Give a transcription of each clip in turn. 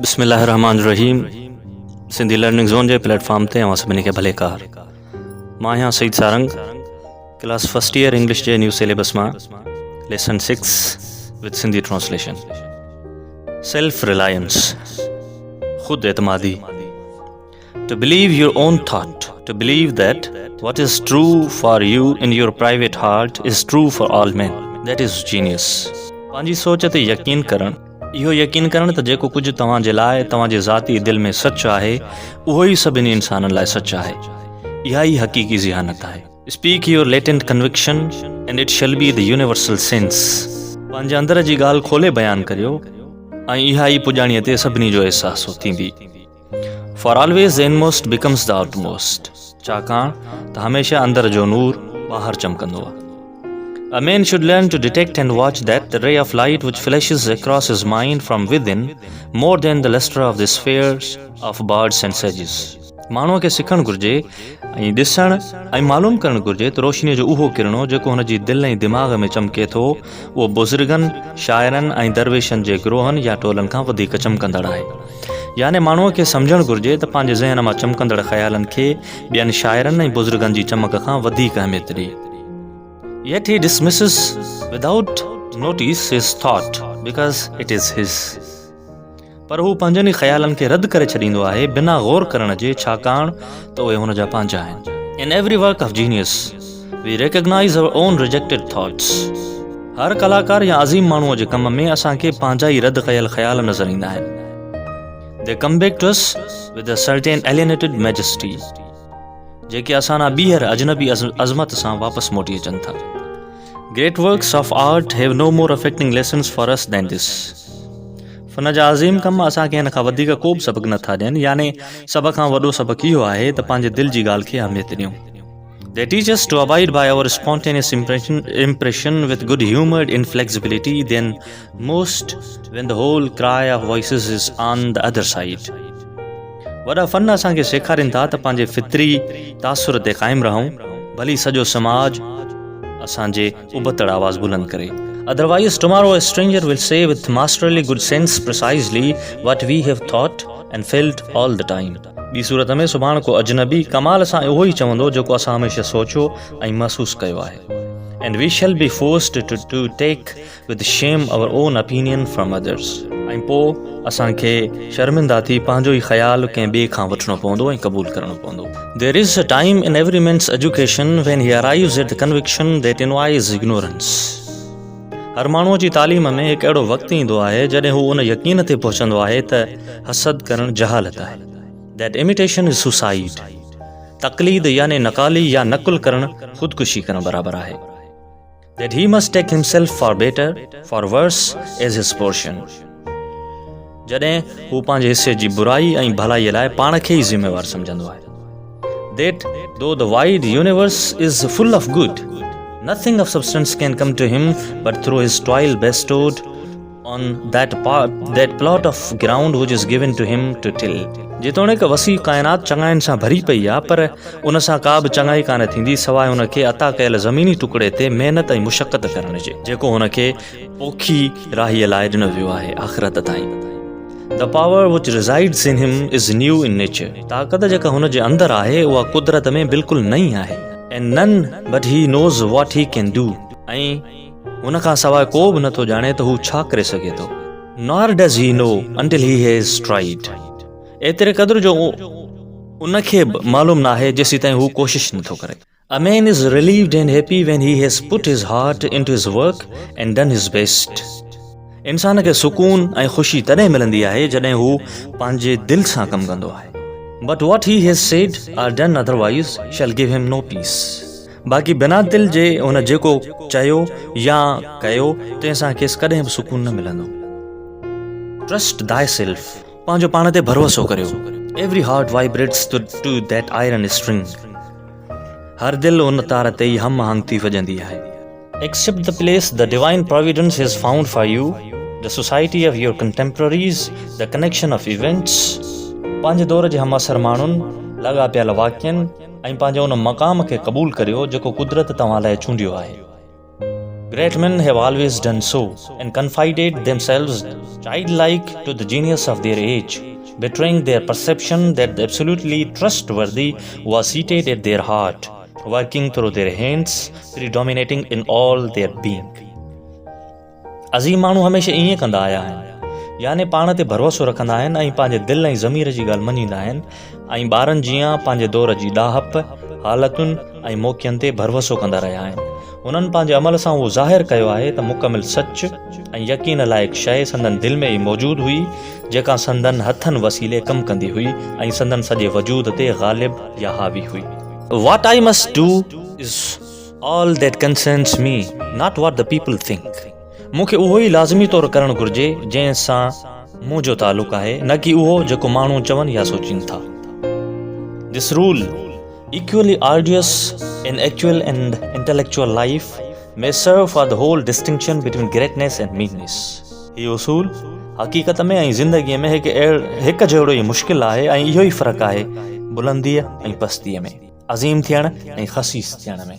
बिस्मिल्लाहिर्रहमानिर्रहीम। Sindhi learning zone जे platform ते अवां सभिनी खे भले कार। मां आहियां Saeed Sarang, class first year English जे न्यू सिलेबस मां lesson 6 with Sindhi translation. Self reliance, खुद एतमादी। To believe your own thought, to believe that what is true for you in your private heart is true for all men, that is genius. पंहिंजी सोच ते यकीन करण, इहो यकीन करण त जेको कुझु तव्हांजे लाइ तव्हांजे ज़ाती दिलि में सच आहे उहो ई सभिनी इंसाननि लाइ सच आहे। इहा ई हक़ीक़ी ज़िहानत आहे। Speak your latent conviction and it shall be the universal sense. पंहिंजे अंदर जी ॻाल्हि खोले बयानु करियो ऐं इहा ई पुॼाणीअ ते सभिनी जो अहसासु थींदी। For always the inmost becomes the outmost. छाकाणि त हमेशह अंदर जो नूर ॿाहिरि चमकंदो आहे। A man should learn to detect and watch that the ray of light which flashes across his mind from within more than the luster of the spheres of birds and sedges. माण्हूअ खे सिखणु घुरिजे ऐं ॾिसणु ऐं मालूम करणु घुरिजे त रोशनीअ जो उहो किरणो जेको हुन जी दिलि ऐं दिमाग़ में चमके थो उहो बुज़ुर्गनि, शाइरनि ऐं दरवेशनि जे गिरोहनि या टोलनि खां वधीक चमकंदड़ आहे। याने माण्हूअ खे सम्झणु घुरिजे त पंहिंजे ज़हन मां चमकंदड़ ख़्यालनि खे ॿियनि शाइरनि ऐं बुज़ुर्गनि जी चमक खां वधीक अहमियत ॾिए। Yet he dismisses without notice his thought because it is his. पर हू पंहिंजनि ख़्यालनि खे रद्द करे छॾींदो आहे बिना गौर करण जे, छाकाणि त उहे हुन जा पंहिंजा आहिनि। In every work of genius, we recognize our own rejected thoughts. हर कलाकार या अज़ीम माण्हूअ जे कम में असांखे पंहिंजा ई रद्द कयल ख़्याल नज़र ईंदा आहिनि। They come back to us with a certain alienated majesty. जेके असां ॿीहर अजनबी अज़मत सां वापसि मोटी अचनि था। Great works of art have no more affecting lessons for us than this. फन जा अज़ीम कम असांखे हिन खां वधीक को बि सबक़ु नथा ॾियनि, याने सभ खां वॾो सबक़ु इहो आहे त पंहिंजे दिलि जी ॻाल्हि खे अहमियत ॾियूं। They teach us to abide by our spontaneous impression with good-humored inflexibility than most when the whole cry of voices is on the other side. वॾा फ़न असांखे सेखारीनि था त पंहिंजे फितरी तासुर ते क़ाइमु रहूं, भली सॼो समाज असांजे उबतड़ आवाज़ बुलंद करे। Otherwise, tomorrow a stranger will say with masterly good sense precisely what we have thought and felt all the time. ॿी सूरत में सुभाणे को अजनबी कमाल सां उहो ई चवंदो जेको असां हमेशह सोचियो ऐं महसूसु कयो आहे। And we shall be forced to take with shame our own opinion from others. ऐं पोइ असांखे शर्मिंदा थी पंहिंजो ई ख़्यालु कंहिं ॿिए खां वठिणो पवंदो ऐं क़बूलु करणो पवंदो। There is a time in every man's education when he arrives at the conviction that envies ignorance. हर माण्हूअ जी तालीम में हिकु अहिड़ो वक़्तु ईंदो आहे जॾहिं हू उन यकीन ते पहुचंदो आहे त हसद करणु जहालत आहे। That imitation is suicide. तक़लीद याने नक़ाली या नक़ुल करणु ख़ुदकुशी करणु बराबरि आहे। That he must take himself for better, for worse as his portion. जॾहिं हू पंहिंजे हिसे जी बुराई ऐं भलाईअ लाइ पाण खे ई ज़िम्मेवार सम्झंदो आहे। That though the wide universe is full of good, nothing of substance can come to him but through his toil bestowed on that plot of ground which is given to him to till. जेतोणीकि वसी काइनात चङाइनि सां भरी पई आहे, पर उन सां का बि चङाई कान थींदी सवाइ हुन खे अता कयल ज़मीनी टुकड़े ते महिनत ऐं मुशक़त करण जे, जेको हुन खे पोखी राहीअ लाइ ॾिनो वियो आहे आख़िरत ताईं। The power which resides in him is new in nature. ताक़त जेका हुन जे अंदरि आहे उहा कुदरत में बिल्कुलु नई आहे। And none but he knows what he can do. ऐं हुन खां सवाइ को बि नथो ॼाणे त हू छा करे सघे थो। Nor does he know until he has tried. एतिरे क़दुरु जो उन खे मालूम न आहे जेसीं ताईं हू कोशिशि नथो करे। A man is relieved and happy when he has put his heart into his work and done his best. इंसान खे सुकून ऐं ख़ुशी तॾहिं मिलंदी आहे जॾहिं हू पंहिंजे दिलि सां कमु कंदो आहे। But what he has said or done otherwise shall give him no peace. बाक़ी बिना दिलि जे हुन जेको चयो या कयो तंहिंसां खेसि कॾहिं बि सुकून न मिलंदो। Trust thyself. पंहिंजो पाण ते भरोसो करियो। Every heart vibrates to that iron string. हर दिलि उन तार ते ई हम आहंग थी वॼंदी आहे। Accept the place the divine providence has found for you, the society of your contemporaries, the connection of events. पंहिंजे दौर जे हम असर माण्हुनि, लॻा पियल वाक्यनि ऐं पंहिंजे उन मक़ाम खे क़बूलु करियो जेको कुदरत तव्हां लाइ चूंडियो आहे। Great men have always done so and confided themselves childlike to the genius of their age, betraying their perception that the absolutely trustworthy was seated at their heart, working through their hands, predominating in all their being. अज़ीम माण्हू हमेशह ईअं कंदा आया आहिनि, यानी पाण ते भरोसो रखंदा आहिनि ऐं पंहिंजे दिलि ऐं ज़मीर जी ॻाल्हि मञींदा आहिनि ऐं ॿारनि जीअं पंहिंजे दौर जी ॾाहप, हालतुनि ऐं मौक़ियनि ते भरोसो कंदा रहिया आहिनि। उन्हनि पंहिंजे अमल सां उहो ज़ाहिर कयो आहे त मुकमिल सच ऐं यकीन लाइक़ु शइ संदन दिलि में ई मौजूदु हुई, जेका संदन हथनि वसीले कमु कंदी हुई ऐं संदन सॼे वजूद ते ग़ालिब या हावी हुई। What I must do is all that concerns me, not what the people think. मूंखे उहो ई लाज़मी तौरु करणु घुरिजे जंहिं सां मुंहिंजो तालुक़ु आहे, न कि उहो जेको माण्हू चवनि या सोचनि था। This rule, equally arduous in actual and intellectual life, may serve for the whole distinction between greatness and meanness. हीउ उसूल हक़ीक़त में ऐं ज़िंदगीअ में हिकु जहिड़ो ई मुश्किल आहे ऐं इहो ई फ़र्क़ु आहे बुलंदीअ ऐं पस्तीअ में, अज़ीम थियण ऐं ख़सीस थियण में।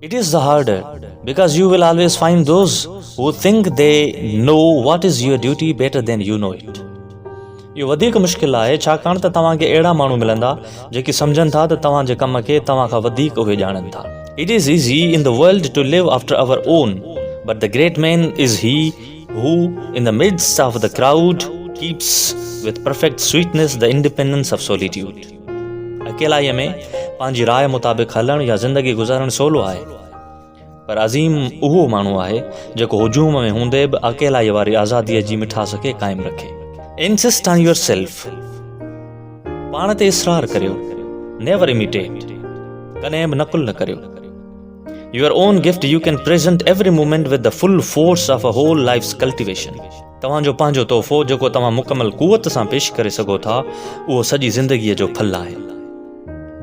It is the harder because you will always find those who think they know what is your duty better than you know it. इहो वधीक मुश्किल आहे छाकाणि त तव्हांखे अहिड़ा माण्हू मिलंदा जेके सम्झनि था त तव्हांजे कम खे तव्हां खां वधीक उहे ॼाणनि था। It is easy in the world to live after our own, but the great man is he who, in the midst of the crowd, keeps with perfect sweetness the independence of solitude. अकेलाईअ में पंहिंजी राय मुताबिक़ हलणु या ज़िंदगी गुज़ारणु सवलो आहे, पर अज़ीम उहो माण्हू आहे जेको हुजूम में हूंदे बि अकेलाई वारी आज़ादीअ जी मिठास खे क़ाइमु रखे। Insist on yourself. पाण ते इसरार करियो, never imitate, कॾहिं बि नकुल न करियो। Your own gift you can present every moment with the full force of a whole life's cultivation. तव्हांजो पंहिंजो तोहफ़ो जेको तव्हां मुकमल क़ुवत सां पेश करे सघो था, उहो सॼी ज़िंदगीअ जो फल आहे।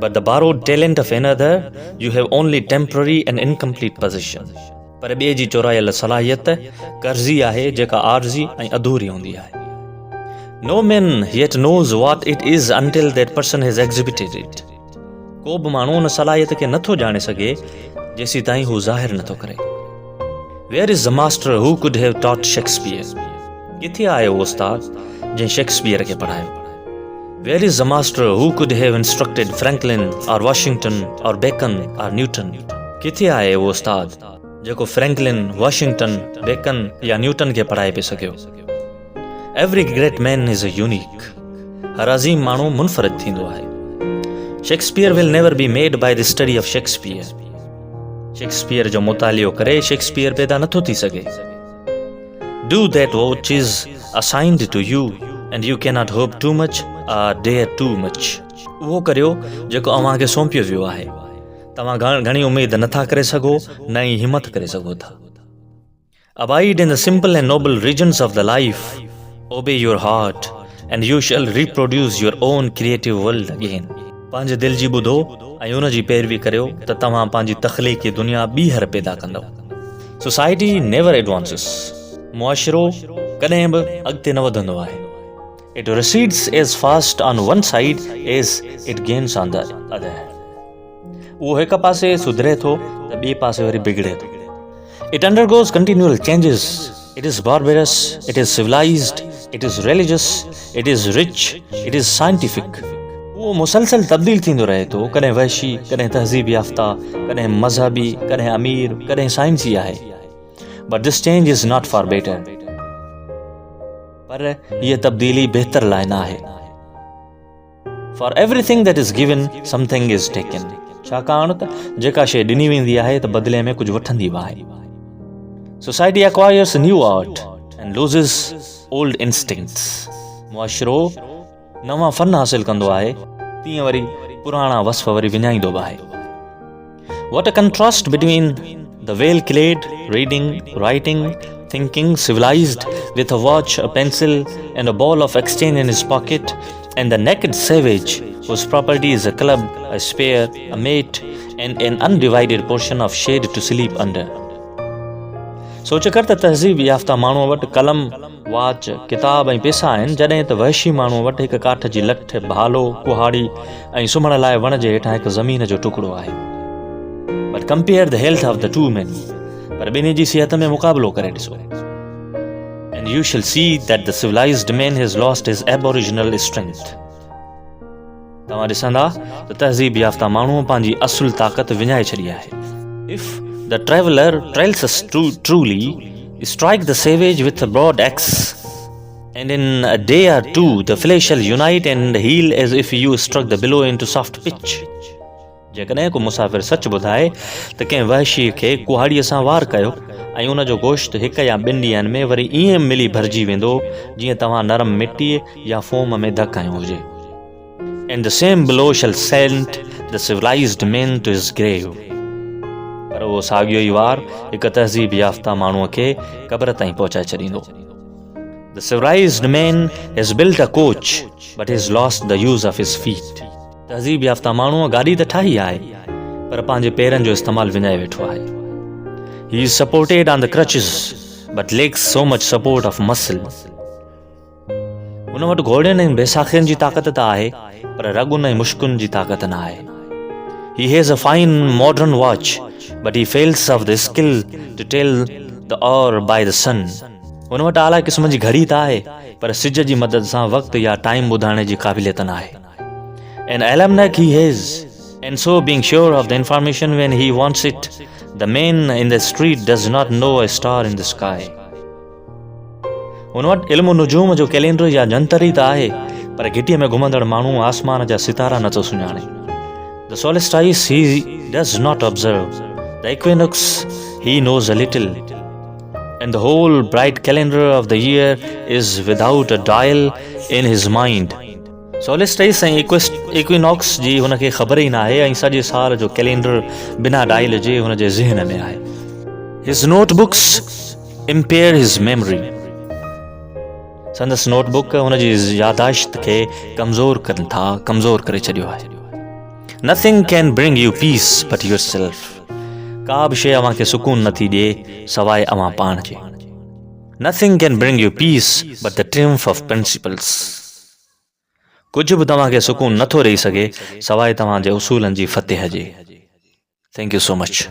But the borrowed talent of another, you have only temporary and incomplete possession. पर ॿिए जी चोरायल सलाहियत कर्ज़ी आहे जेका आर्ज़ी ऐं अधूरी हूंदी आहे। No man yet knows what it is until that person has exhibited it. को बि माण्हू उन सलाहियत खे नथो ॼाणे सघे जेसीं ताईं हू ज़ाहिर नथो करे। Where is the master who could have taught Shakespeare? किथे आहे उहो उस्ताद जंहिं शेक्सपियर खे पढ़ायो? Where is the master who could have instructed Franklin or Washington or Bacon or Newton? किथे आहे उहो उस्ताद जेको फ्रैंकलिन, वॉशिंगटन, बेकन या न्यूटन खे पढ़ाए पियो सघियो? Every great man is a unique. हर अज़ीम माण्हू मुनफ़रिद थींदो आहे। Shakespeare will never be made by the study of Shakespeare. Shakespeare जो मुतालियो करे शेक्सपियर पैदा नथो थी सघे। Do that which is assigned to you and you cannot hope too much or dare too much. उहो करियो जेको अव्हांखे सौंपियो वियो आहे। तव्हां घणी उमेद नथा करे सघो न ई हिमत करे सघो था। Abide in the simple and noble regions of the life. Obey your heart and you shall reproduce your own creative world again. पंहिंजे दिल जी ॿुधो ऐं उन जी पैरवी करियो त तव्हां पंहिंजी तख़लीक़ी दुनिया ॿीहर पैदा कंदव। Society never advances. मुआशिरो कॾहिं बि अॻिते न वधंदो आहे। It recedes as fast on one side as it gains on the other. उहो हिक पासे सुधरे थो त ॿिए पासे वरी बिगड़े थो। It undergoes continual changes. It is barbarous, it is civilized, it is religious, it is rich, it is scientific. उहो मुसलसल तब्दील थींदो रहे थो, कॾहिं वहशी, कॾहिं तहज़ीब याफ़्ता, कॾहिं मज़हबी, कॾहिं अमीर, कॾहिं साइंसी आहे। But this change is not for better. पर हीअ तब्दीली बहितर लाइ न आहे। For everything that is given, something is taken. छाकाणि त जेका शइ ॾिनी वेंदी आहे त बदिले में कुझु वठंदी बि आहे। Society acquires new art and loses old instincts. मुआशिरो नवां फ़न हासिल कंदो आहे, तीअं वरी पुराणा वस्फ़ वरी विञाईंदो बि आहे। What a contrast between the well-clad, reading, writing, thinking, civilized, with a watch, a pencil, and a ball of exchange in his pocket, and the naked savage, whose property is a club, a spear, a mate, and an undivided portion of shade to sleep under. सोच कर त तहज़ीब याफ़्ता माण्हूअ वटि कलम, watch, किताब ऐं पैसा आहिनि, जॾहिं त वहशी माण्हूअ वटि हिकु काठ जी लठ, भालो, कुहाड़ी ऐं सुम्हण लाइ वण जे हेठां हिकु ज़मीन जो टुकड़ो आहे। But compare the health of the two men. पर ॿिन्ही जी सिहत में मुक़ाबिलो करे ॾिसो. And you shall see that the civilized man has lost his aboriginal strength. तव्हां ॾिसंदा त तहज़ीब याफ़्ता माण्हू पंहिंजी असुल ताक़त विञाए छॾी आहे. If the traveler trails us truly, strike the savage with a broad axe, and in a day or two the flesh shall unite and heal as if you struck the billow into soft pitch. जेकॾहिं को मुसाफ़िर सच ॿुधाए त कंहिं वहशी खे कुहाड़ीअ सां वार कयो ऐं उन जो गोश्त हिक या ॿिनि ॾींहंनि में वरी ईअं मिली भरिजी वेंदो जीअं तव्हां नरम मिटीअ या फोम में धकायो हुजे. And the same blow shall send the civilized man to his grave. पर उहो साॻियो ई वार हिक तहज़ीब याफ़्ता माण्हूअ खे क़ब्र ताईं पहुचाए छॾींदो. The civilized man has built a coach, but has lost the use of his feet. तहज़ीब याफ़्ता माण्हूअ गाॾी त ठाही आहे पर पंहिंजे पेरनि जो इस्तेमालु विञाए वेठो आहे. He is supported on the crutches, but lacks so much support of muscle. उन वटि घोड़नि ऐं बैसाखियुनि जी ताक़त त आहे पर रॻुनि ऐं मुश्कुनि जी ताक़त न आहे. He has a fine modern watch, but he fails of the skill to tell the hour by the sun. उन वटि आला क़िस्म जी घड़ी त आहे पर सिज जी मदद सां वक़्तु या टाइम ॿुधाइण जी क़ाबिलियत न आहे. An almanac he has, and so being sure of the information when he wants it, the man in the street does not know a star in the sky. उन वटि इल्मु नुजूम जो कैलेंडर या जंतर ई त आहे पर घिटीअ में घुमंदड़ माण्हू आसमान जा सितारा नथो सुञाणे. The solstice he does not observe. The equinox he knows a little. And the whole bright calendar of the year is without a dial in his mind. Solstice ऐं equinox जी हुनखे ख़बर ई न आहे ऐं सॼे साल जो कैलेंडर बिना डायल जे हुनजे ज़हन में आहे. His notebooks impair his memory. संदसि नोटबुक हुनजी यादाश्त खे कमज़ोर करे छॾियो आहे. Nothing can bring you peace but yourself. का बि शइ अव्हांखे सुकून नथी ॾिए सवाइ अव्हां पाण जे. Nothing can bring you peace but the triumph of principles. कुझु बि तव्हांखे सुकून नथो ॾेई सघे सवाइ तव्हांजे उसूलनि जी फतेह जे. Thank you so much.